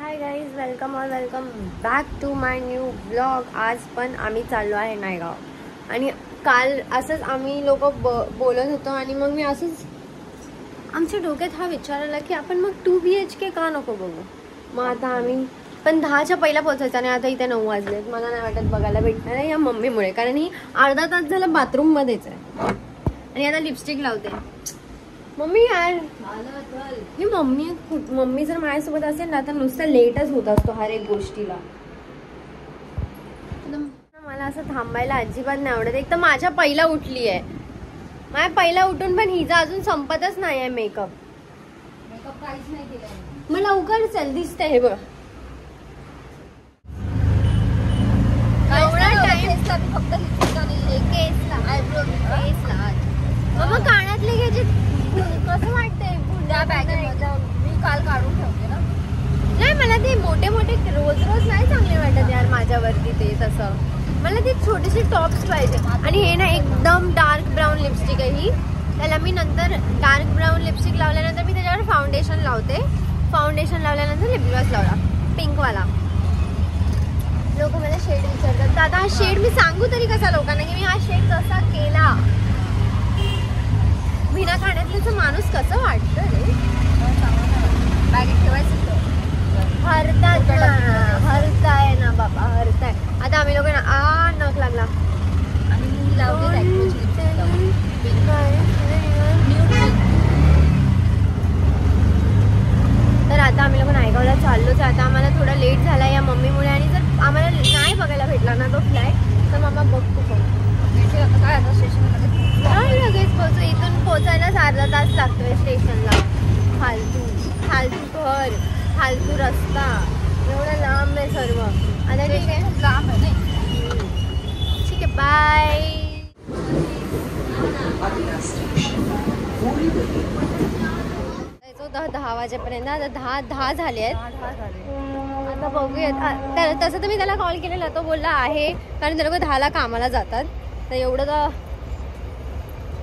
हाय guys, welcome और welcome back to my new blog. आज पण आम्ही चाललो आहे नायगाव आणि काल असंच आम्ही लोक बोलत होतो आणि मग मी असंच आमच्या डोक्यात हा विचार आला की आपण मग 2 BHK का नको बघू. मग आता आम्ही पण 10च्या पहिला पोहोचायचं आणि आता इथे 9 वाजलेत. मला नाही वाटत बघायला भेटणार आहे या मम्मीमुळे, कारण ही अर्धा तास झाला बाथरूममध्येच आहे आणि आता लिपस्टिक लावते. मम्मी यार, ही मम्मी जर माझ्यासोबत असेल ना तर नुसतं लेटच होत असतो हर एक गोष्टीला. मला असं थांबायला अजिबात नाही आवडत. एक तर माझ्या पहिला उठली आहे, माझ्या पहिला उठून पण हिचा अजून संपतच नाही आहे मेकअप काहीच नाही केलं. मग लवकर चल, दिसते हे बघ. एवढा टाइम फक्त केसला, आयब्रो केसला. मग कानातले घ्यायचे, कसं वाटतंय त्या बॅगेमध्ये? मी काल काढून ठेवते ना. नाही, मला ते मोठे मोठे रोज रोज नाही चांगले वाटत यार माझ्यावरती. ते तसं मला ते छोटेसे टॉप्स पाहिजे. आणि हे ना एकदम डार्क ब्राऊन लिपस्टिक आहे ही. त्याला मी नंतर डार्क ब्राऊन लिपस्टिक लावल्यानंतर मी त्याच्यावर फाउंडेशन लावते. फाउंडेशन लावल्यानंतर लिप ग्लॉस लावला पिंकवाला. लोक मला शेड विचारतात, दादा हा शेड मी सांगू तरी कसा लोकांना की मी हा शेड कसा केला? बिना खाण्यातल्याचं माणूस कसं वाटतं रे? बॅगेत ठेवायचं हरताय ना बाबा, हरताय. आता आम्ही लोक नख लागला आणि मी लावते तर आता आम्ही लोक नायगावला चाललोच. आता आम्हाला थोडा लेट झाला या मम्मीमुळे आणि जर आम्हाला नाही बघायला भेटला ना तो फ्लाईट तर मम्मा बघतो पण काय आता स्टेशनमध्ये लगेच पोहोचू. इथून पोहोचायलाच अर्धा तास लागतोय स्टेशनला. फालतू घर, फालतू रस्ता, एवढा लांब आहे सर्व. आता ठीक आहे, लांब आहे नाही. ठीक आहे, बाय. 10 वाजेपर्यंत. आता 10 झाले आहेत. आता बघूयात. तसं तर मी त्याला कॉल केलेला, तो बोलला आहे कारण ते लोक 10ला कामाला जातात. तर एवढं तर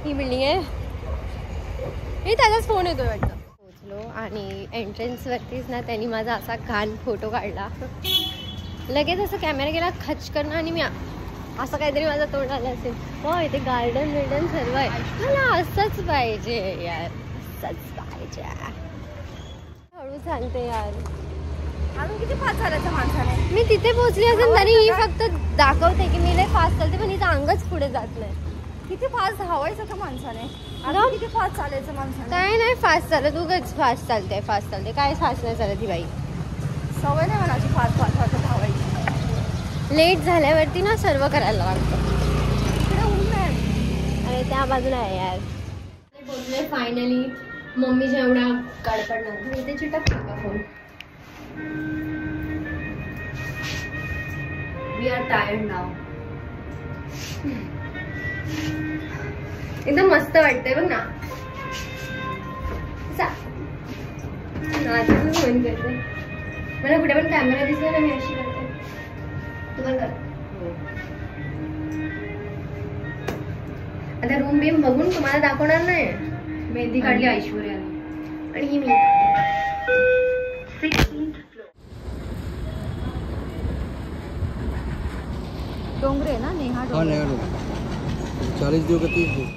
ही बिल्डिंग आहे. हे त्याचाच फोन येतोय वाटतं. पोचलो आणि एंट्रन्सवरतीच ना त्यांनी माझा असा घाण फोटो काढला. लगेच असं कॅमेरा गेला खच करणं आणि मी असं काहीतरी माझं तोंड आलं असेल. हो, इथे गार्डन बिर्डन सर्व आहे. मला असंच पाहिजे यार, असंच पाहिजे. हळू चालते यार. अजून किती फास्ट चालायचं माणसाने? मी तिथे पोहोचली असेल तरी ही फक्त दाखवते की मी लय फास्ट चालते, पण हिचं अंगच पुढे जात नाही. किती फास्ट धावायचं का माणसाने? किती फास्ट चालायचं माणसाने? काय नाही फास्ट चालत, उगाच फास्ट चालते. काय फास्ट नाही चालत ही बाई. सवय नाही मनाची फास्ट धावायची. लेट झाल्यावरती ना सर्व करायला लागतं. अरे त्या बाजूला आहे यार. बोलले फायनली मम्मीच्या एवढ्या काढपडणार इथे चिटक का फोन. वी आर टायर्ड नाव. एकदम मस्त वाटतंय बघ ना. मला कुठे पण कॅमेरा दिसला ना मी अशी करते. तू पण कर. आता रूम बीम बघून तुम्हाला दाखवणार नाही. मेहंदी काढली ऐश्वर्याने आणि ही मी. डोंगरे ना, नेहा डोंगरे. 40 दिवस का 30 दिवस.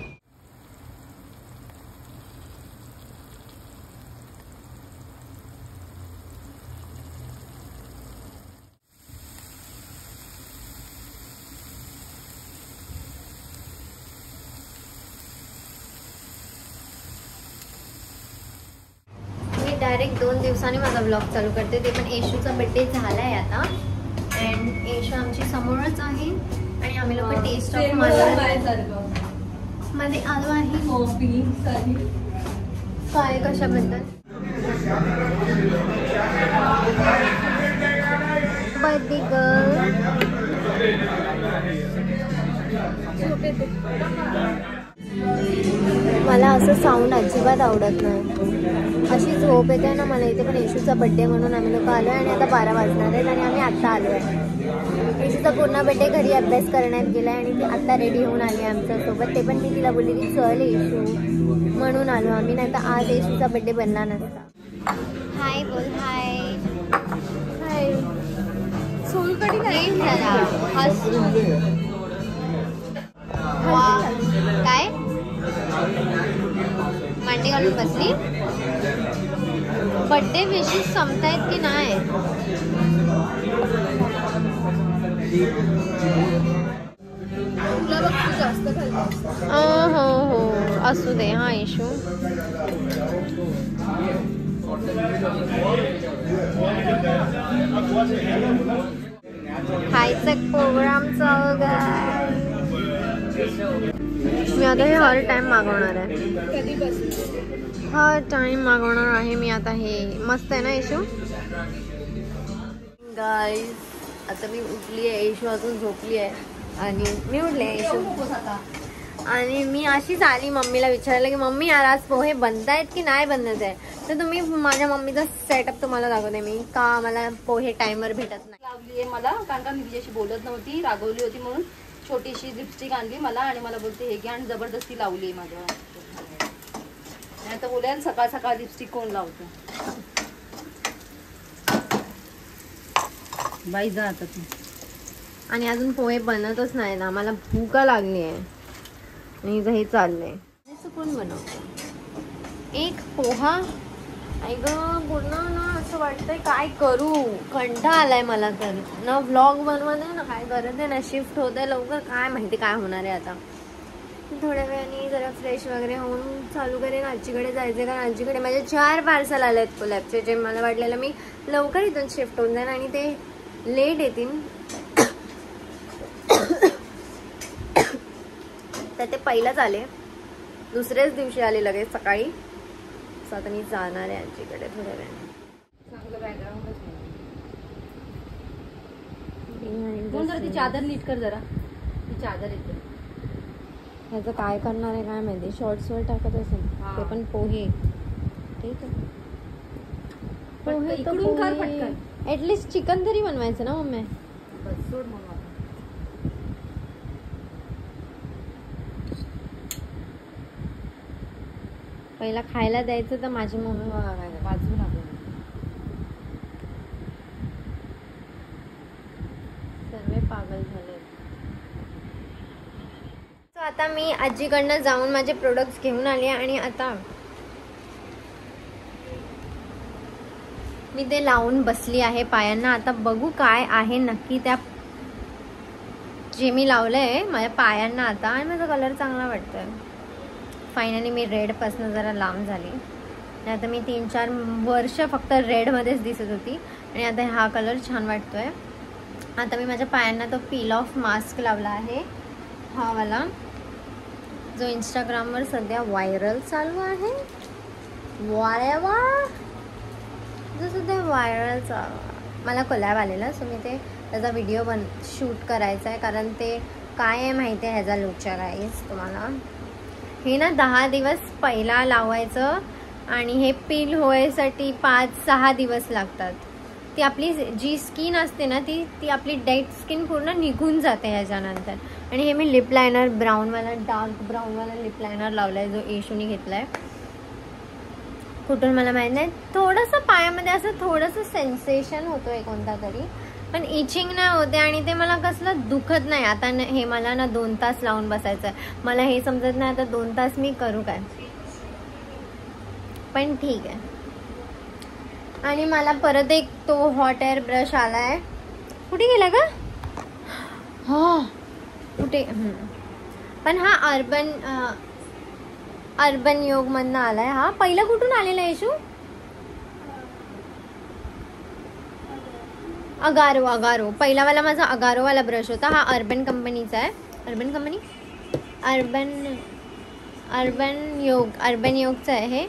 डायरेक्ट 2 दिवसांनी माझा ब्लॉग चालू करते. ते पण येशूचा बड्डे झालाय आता. अँड येशू आमची समोरच आहे आणि आम्ही लोक टेस्ट ऑफ मध्ये आलो आहे. काय कशाबद्दल? Birthday girl. मला असं साऊंड अजिबात आवडत नाही. अशी झोप येते ना मला इथे. पण येशूचा बड्डे म्हणून आम्ही लोक आलो आहे आणि आता 12 वाजणार आहेत आणि आम्ही आत्ता आलो आहे. येशूचा पूर्ण बड्डे घरी अभ्यास करण्यात गेला आहे आणि ती आत्ता रेडी होऊन आली आमच्यासोबत. ते पण मी तिला बोलली की चल येशू, म्हणून आलो आम्ही. नाही तर आज येशूचा बड्डे बनला नसता. हाय बोल. हाय. स्ट्रेट झाला. वा काय मांडी घालून बसली. बर्थडे विशेस संपतायत की नाही? हो हो असू दे हा इशू. खायचं प्रोग्राम चालू आहे. मी आता हे हर टाइम मागवणार आहे. हर टाइम मागवणार आहे मी आता. हे मस्त आहे ना इशू. गाईज आता मी उठली आहे. इशू अजून झोपली आहे आणि मी उठले इशू. आणि मी अशीच आली मम्मीला विचारायला की मम्मी यार आज पोहे बनत आहेत की नाही बनत आहे. तर तुम्ही माझ्या मम्मीचा सेटअप तुम्हाला दाखवते मी का मला पोहे टाइमर भेटत नाही. लावली आहे मला कारण का मी तिच्याशी बोलत नव्हती, रागवली होती म्हणून छोटीशी लिपस्टिक आणली मला आणि मला बोलते हे घ्या आणि जबरदस्ती लावली आहे माझ्या. नाही तर बोलेल सकाळ सकाळ लिपस्टिक कोण लावतो. बाई जा आता तू. आणि अजून पोहे बनतच नाही ना. मला भूक लागली आहे आणि हे चाललंय. कोण बनवतो एक पोहा? आई ग पूर्ण ना असं वाटतंय काय करू. कंटाळा आलाय मला तर. ना व्लॉग बनवत आहे ना काय करत आहे ना. शिफ्ट होत आहे लवकर. काय माहिती काय होणार आहे आता. थोड्या वेळाने जरा फ्रेश वगैरे होऊन चालू करेन. आजीकडे जायचं कारण आजीकडे माझे 4 पार्सल आले आहेत कोलॅबचे. जे मला वाटलेलं मी लवकर इथून शिफ्ट होऊन जाईन आणि ते लेट येतील. तर ते पहिलाच आले. दुसऱ्याच दिवशी आले लगेच सकाळी. आता मी जाणार आहे आजीकडे थोड्या वेळाने. ती चादर नीट कर जरा. ती चादर येते. ह्याचं काय करणार आहे काय माहिती. शॉर्ट्सवर टाकत असेल ते पण पोहे. ठीक आहे पोहे इकडून कर पटकन. ऍटलिस्ट चिकन तरी बनवायचं ना मम्मी. सोड मग पहिला खायला द्यायचं तर माझी मम्मी बाजू लागेल. सर्व पागल झाले. आता मी आजीकडनं जाऊन माझे प्रोडक्ट्स घेऊन आले आणि आता मी ते लावून बसली आहे पायांना. आता बघू काय आहे नक्की त्या जे मी लावलंय माझ्या पायांना आता. आणि माझा कलर चांगला वाटतोय. फायनली मी रेडपासून जरा लांब झाली. आता मी 3-4 वर्ष फक्त रेडमध्येच दिसत होती आणि आता हा कलर छान वाटतोय. आता मी माझ्या पायांना तो पील ऑफ मास्क लावला आहे हा वाला जो इंस्टाग्रामवर सध्या व्हायरल चालू आहे. वा जो सध्या व्हायरल चालू. मला कोलॅब आलेला सो मी त्याचा व्हिडिओ शूट करायचा आहे कारण ते काय आहे माहिती आहे ह्याचा लुकच्या गाईज तुम्हाला. हे ना 10 दिवस पहिला लावायचं आणि हे पील होण्यासाठी 5-6 दिवस लागतात. ती आपली जी स्किन असते ना ती आपली डेड स्किन पूर्ण निघून जाते ह्याच्यानंतर. आणि हे मी लिप लायनर ब्राऊनवाला डार्क ब्राऊनवाला लिप लायनर लावलाय जो येशूने घेतलाय. कुठून मला माहित नाही. थोडंसं पायामध्ये असं थोडंसं सेन्सेशन होतोय कोणता तरी पण इचिंग नाही होते आणि ते मला कसलं दुखत नाही. आता हे मला ना 2 तास लावून बसायचं आहे. मला हे समजत नाही आता 2 तास मी करू काय. पण ठीक आहे. आणि मला परत एक तो हॉट एअर ब्रश आलाय. कुठे गेला का हा कुठे. पण हा अर्बन योग मधनं आलाय. हा पहिला कुठून आलेला येशू. अगारो पहिलावाला माझा अगारोवाला ब्रश होता. हा अर्बन कंपनीचा आहे. अर्बन योगचा आहे हे.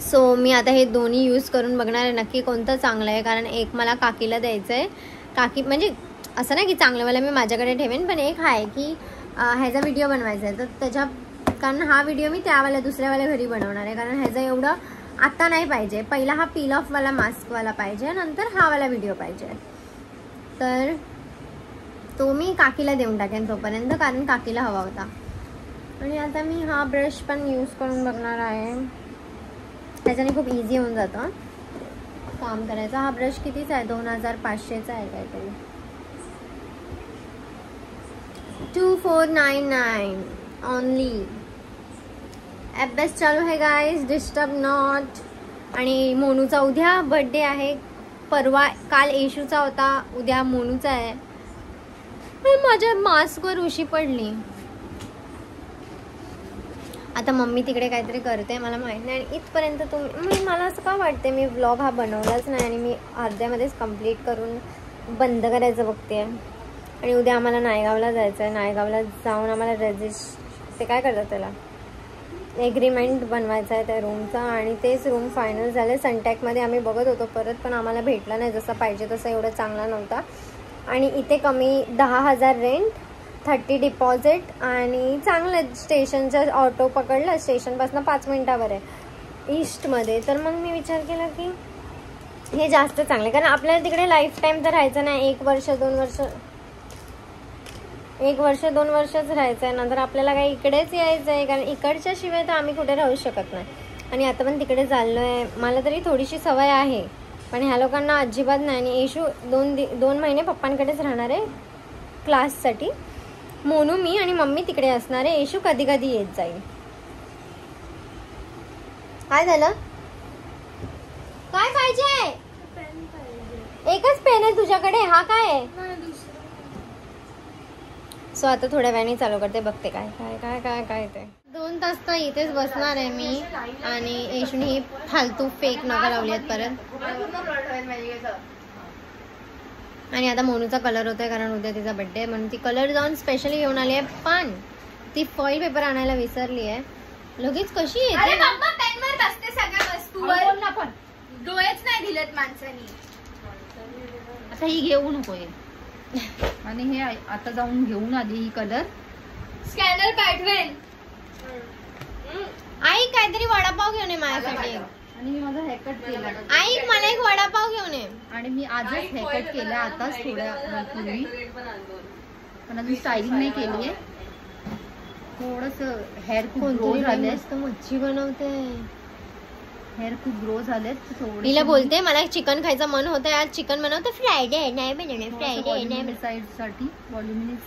सो मी आता हे दोन्ही यूज करून बघणार आहे नक्की कोणतं चांगलं आहे. कारण एक मला काकीला द्यायचं आहे. काकी म्हणजे असं नाही की चांगलंवाला मी माझ्याकडे ठेवेन पण एक आहे की ह्याचा व्हिडिओ बनवायचा आहे. तर त्याच्या कारण हा व्हिडिओ मी त्यावाल्या दुसऱ्यावाल्या घरी बनवणार आहे. कारण ह्याचं एवढं आता नाही पाहिजे. पहिला हा पील ऑफवाला मास्कवाला पाहिजे नंतर हा वाला व्हिडिओ पाहिजे. तर तो मी काकीला देऊन टाकेन तोपर्यंत कारण काकीला हवा होता. आणि आता मी हा ब्रश पण यूज करून बघणार आहे. त्याच्याने खूप इझी होऊन जातं काम करायचं. हा ब्रश कितीचा आहे 2500चा आहे काहीतरी. 2499 ओनली. अभ्यास चालू आहे गाईज, डिस्टर्ब नॉट. आणि मोनूचा उद्या बर्थडे आहे. परवा काल येशूचा होता, उद्या मोनूचा आहे. माझ्या मास्कवर उशी पडली. आता मम्मी तिकडे काहीतरी करते, मला माहीत नाही. आणि इथपर्यंत मला असं का वाटते मी व्लॉग हा बनवलाच नाही आणि मी अर्ध्यामध्येच कंप्लीट करून बंद करायचं बघते. आणि उद्या आम्हाला नायगावला जायचं आहे. नायगावला जाऊन आम्हाला ते काय करतात त्याला एग्रीमेंट बनवायचं आहे त्या रूमचा. आणि तेच रूम फायनल झाले. सनटॅकमध्ये आम्ही बघत होतो परत, पण आम्हाला भेटला नाही जसं पाहिजे तसं, एवढं चांगला नव्हता. आणि इथे कमी 10,000 रेंट, 30 डिपॉझिट आणि चांगलं. स्टेशनचं ऑटो पकडलं, स्टेशनपासून 5 मिनिटावर आहे ईस्टमध्ये. तर मग मी विचार केला की हे जास्त चांगलं, कारण आपल्याला तिकडे लाईफ टाईम तर राहायचं नाही. 1 वर्ष 2 वर्षच राहायचं आहे. नंतर आपल्याला काही इकडेच यायचं आहे, कारण इकडच्या शिवाय तर आम्ही कुठे राहू शकत नाही. आणि आता पण तिकडे चाललो आहे. मला तरी थोडीशी सवय आहे, पण ह्या लोकांना अजिबात नाही. आणि येशू 2 महिने पप्पांकडेच राहणार आहे क्लाससाठी. मोनू, मी आणि मम्मी तिकडे असणार आहे. येशू कधी कधी येत जाईल. काय झालं? काय पाहिजे? एकच पेन आहे तुझ्याकडे, हा काय आहे? सो आता थोड्या वेळाने चालू करते, बघते काय काय काय काय काय ते. 2 तास तर इथेच बसणार आहे मी. आणि येशूने ही फालतू फेक नका लावली आहेत परत. आणि आता मोनूचा कलर होतोय, कारण उद्या तिचा बर्थडे आहे म्हणून ती कलर जाऊन स्पेशली घेऊन आली आहे. पण ती फॉईल पेपर आणायला विसरली आहे. लगेच कशी येते ना. पेनवर बसते सगळ्या वस्तूवर. पण डोळेच नाही दिलेत माणसानी. आता ही घेऊ नको हे. आणि हे आता जाऊन घेऊन आली ही कलर. स्कॅनर पाठवेन. आई काहीतरी वडापाव घेऊन ये माझ्यासाठी. आणि मी माझा हेअरकट केला. आई मला एक वडापाव घेऊन ये. आणि मी आजच हेअरकट केला, आताच थोड्या वेळापूर्वी. पण अजून स्टायलिंग नाही केली आहे. थोडस हेअर खूप ग्रो झाले. मस्त मच्छी बनवते. हेअर खूप ग्रो झालेत. तिला बोलते मला चिकन खायचं मन होतं, आज चिकन बनवतं. फ्रायडे नाही बनवणे, फ्रायडे नाही. साईड साठी वॉल्युमिनिक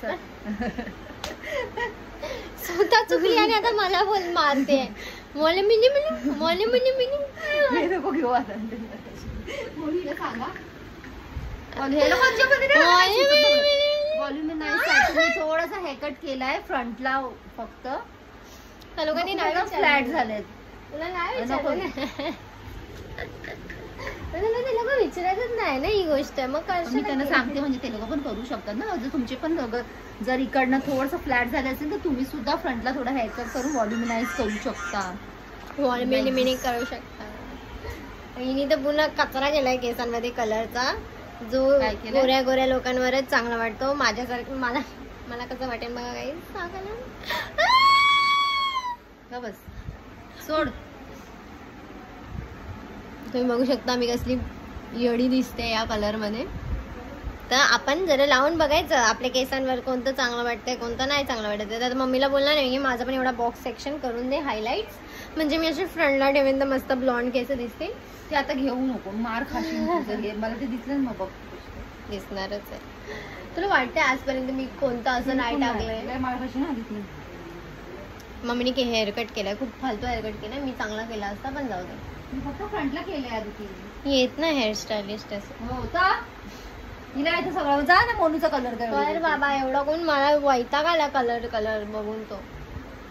स्वतः चुकली आणि आता मला बोल मारते. मोले मिनी मिनी मोले मिनी मिनी नको घेऊ आता. थोडासा हेअरकट केलाय फ्रंटला फक्त. लोकांनी फ्लॅट झालेत. तुला नाही विचारायचंच नाही ना ही गोष्ट. मग मी त्यांना सांगते, म्हणजे ते लोक पण करू शकतात ना. जर तुमचे पण जर इकडनं थोडंसं फ्लॅट झाले असेल तर तुम्ही सुद्धा फ्रंटला थोडा हेअरकट करून वॉल्युमिनाइज करू शकता. वॉल्युमिनी करू शकता. हिने तर पुन्हा कचरा केलाय केसांमध्ये कलरचा, जो गोऱ्या गोऱ्या लोकांवरच चांगला वाटतो. माझ्यासारखं मला कसं वाटेल बघा काही सांगा. बस सोड. तुम्ही बघू शकता मी कसली येडी दिसते या कलर मध्ये. तर आपण जरा लावून बघायचं आपल्या केसांवर कोणतं चांगलं वाटतंय, कोणतं नाही चांगलं वाटतंय. तर मम्मीला बोलणार नाही की माझं पण एवढा बॉक्स सेक्शन करून दे हायलाइट्स, म्हणजे मी असे फ्रंटला ठेवेन तर मस्त ब्लॉन्ड केस दिसते. ते आता घेऊ नको, मार खाशील. मला ते दिसलं ना बघ. दिसणारच आहे. तुला वाटतंय आजपर्यंत मी कोणतं असं नाही टाकलंय? मार खाशील ना दिसली. मम्मीने हेअरकट केलाय, खूप फालतू हेअरकट केलाय. मी चांगला केला असता, पण जाऊ दे. मी फक्त फ्रंटला केलंय आधी. येत ना हेअर स्टायलिस्ट असं. हो का? हिला येतं सगळं. जा ना मोनूचा कलर कर बाबा. एवढा कोण मला वैताग आला कलर बघून तो.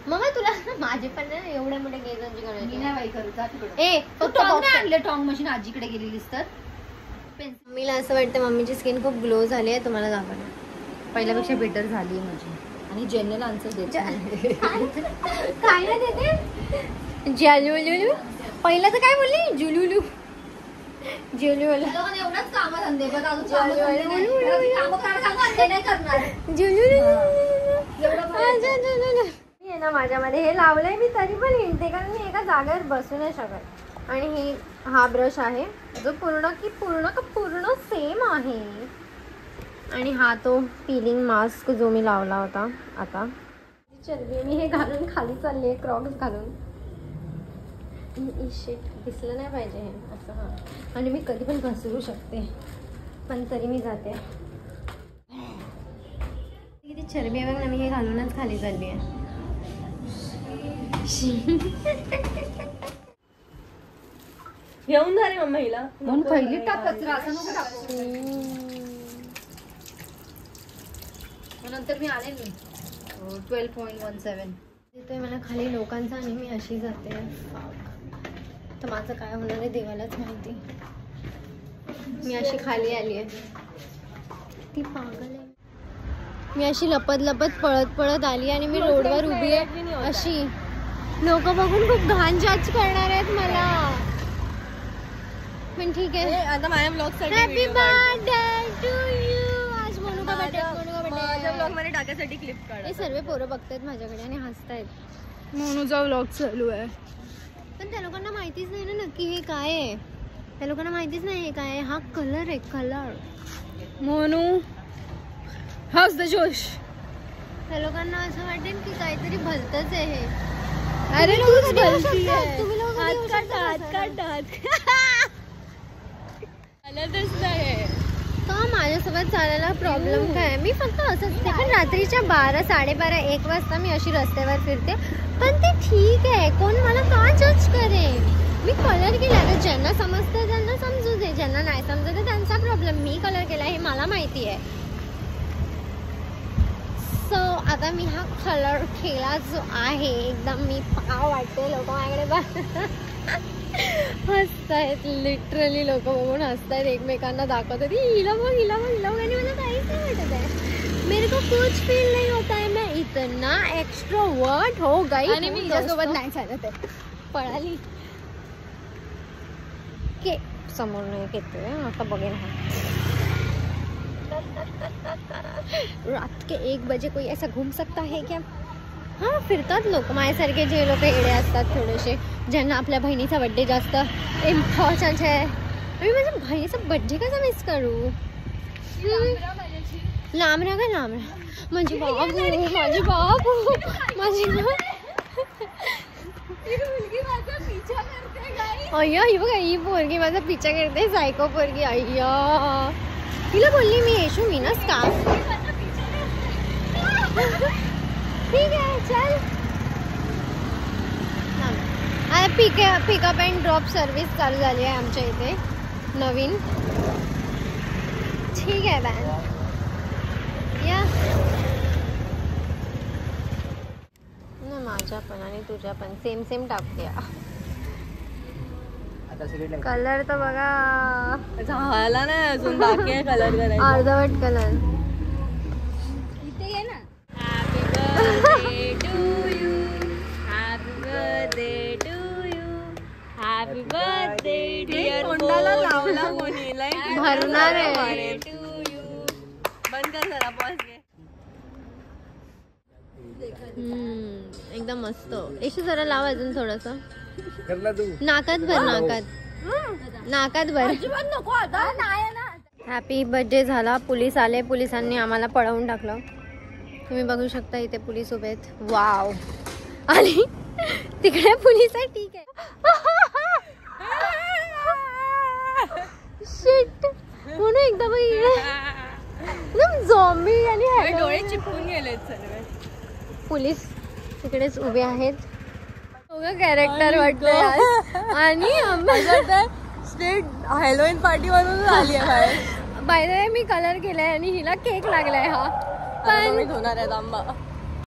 मग तुला माझे पण ना एवढ्या मोठ्या केसांची मी नाही बाई करू. जा तिकडे. ए टॉंग नाही आणले. टॉंग मशीन आजीकडे गेलेलीस तर. मम्मीला असं वाटतं मम्मीची स्किन खूप ग्लो झाली आहे. तुम्हाला दाखवणार पहिल्यापेक्षा बेटर झाली आहे माझी. आणि जनरल आन्सर देते. काय ना देते जालू. पहिलं तर काय बोलली? जुलुलू. एवढंच काम धंदे बघ. ना माझ्यामध्ये हे लावलंय मी तरी पण हिंडते, कारण मी एका जागेवर बसू नाही शकत. आणि हा ब्रश आहे जो पूर्ण सेम आहे. आणि हा तो पीलिंग मास्क जो मी लावला होता. आता चलते मी हे घालून खाली चालली आहे, क्रॉक्स घालून. शिट दिसलं नाही पाहिजे हे असं. हां, आणि मी कधी पण घसरू शकते, पण तरी मी जाते. किती चरबी आहे बघ ना, मी हे घालूनच खाली चालली आहे. घेऊन जा रे मम्मा हिला. म्हणून पहिली टाक कचरा, असं नको टाकू. मग नंतर मी आले मी 12.17. येतोय मला खाली लोकांचा आणि मी अशी जाते. तर माझं काय होणार आहे देवालाच माहिती. मी अशी खाली आली आहे. ती पागल आहे. मी अशी लपत लपत पळत पळत आली आणि मी रोडवर उभी आहे अशी. लोक बघून खूप घाण जज करणार आहेत मला, पण ठीक आहे. आता माझ्या ब्लॉग साठी हॅपी बर्थडे टू यू. आज मोनू का बर्थडे, माझ्या ब्लॉग मध्ये टाकायसाठी क्लिप काढ. हे सर्व पोरं बघतायत माझ्याकडे आणि हसतायत. मोनूचा ब्लॉग चालू आहे. पण त्या लोकांना माहितीच नाही ना नक्की हे काय आहे. त्या लोकांना माहितीच नाही हे काय आहे. हा कलर आहे, कलर. मोनू हाऊस द जोश. त्या लोकांना असं वाटेल की काहीतरी भलतच आहे हे. अरे तुम्ही तूच कधी येऊ भलती शकता? आहे. तुम्ही लोकं कधी येऊ शकता हात बसायला? काढ. चालतच नाही. का माझ्यासोबत चालायला प्रॉब्लेम काय आहे? मी फक्त असंच ते पण रात्रीच्या 12, 12:30, 1 वाजता मी अशी रस्त्यावर फिरते. पण ते ठीक आहे. कोण मला का जज करेल? मी कलर केला तर ज्यांना समजतं त्यांना समजू दे, ज्यांना नाही समजत त्यांचा प्रॉब्लेम. मी कलर केला हे मला माहिती आहे. सो आता मी हा कलर केला जो आहे एकदम मी पाव वाटते. लोक माझ्याकडे हसतायत, लिटरली लोक बघून हसतायत, एकमेकांना दाखवत होती हिला बघ हिला बघ हिला बघ. आणि मला काहीच नाही वाटत आहे. मेरे को कुछ फील नहीं होता है. मैं इतना एक्स्ट्रोवर्ट हो गई आणि मी हिच्यासोबत नाही चालत आहे. पळाली के समोर नाही येतोय आता बघेन. रात के 1 बजे कोई ऐसा घूम सकता है क्या? हाँ फिरतात लोक माझ्यासारखे, जे लोक येडे असतात थोडेसे, ज्यांना आपल्या बहिणीचा बड्डे जास्त इम्पॉर्टंट आहे. मी माझ्या बहिणीचा बड्डे कसा मिस करू? लांब राहा का लांब राहा. माझी बाबू माझी बाबू माझी अय्या ही बघा ही पोरगी माझा पिछा करते. सायको पोरगी. अय्या तिला बोलली मी येशू मी ना स्टाफ. ठीक आहे चल. पिकअप अँड ड्रॉप सर्व्हिस चालू झाली आहे आमच्या इथे नवीन. ठीक आहे बॅन या ना. माझ्या पण आणि तुझ्या पण सेम सेम टाकूया. कलर तर बघा झाला नाही अजून, बाकी आहे कलर करायचा. अर्धवट कलर. इथे ये ना. Happy birthday to you, happy birthday to you, happy birthday dear. तोंडाला लावला कोणी भरणार आहे. To you. बंद कर जरा, पॉज घे. एकदम मस्त. येशू जरा लाव अजून थोडस करला तू. नाकात भर, नाकात भर. नको आता नाही ना. हॅपी बर्थडे झाला. पोलीस आले, पोलिसांनी आम्हाला पळवून टाकलं. तुम्ही बघू शकता इथे पोलीस उभे आहेत. वाव. आणि तिकडे पोलीस आहे. ठीक आहे. शिट म्हणून एकदा बघ एकदम झॉम्बी आणि डोळे चिपकून गेलेत सर्व. पोलीस तिकडेच उभे आहेत. कॅरेक्टर वाटतंय. आणि स्टेट हॅलोईन पार्टी वरून आली आहे बाहेर. By the way me colour केलाय आणि हिला केक लागलाय. हा पण होणार आहे आंबा.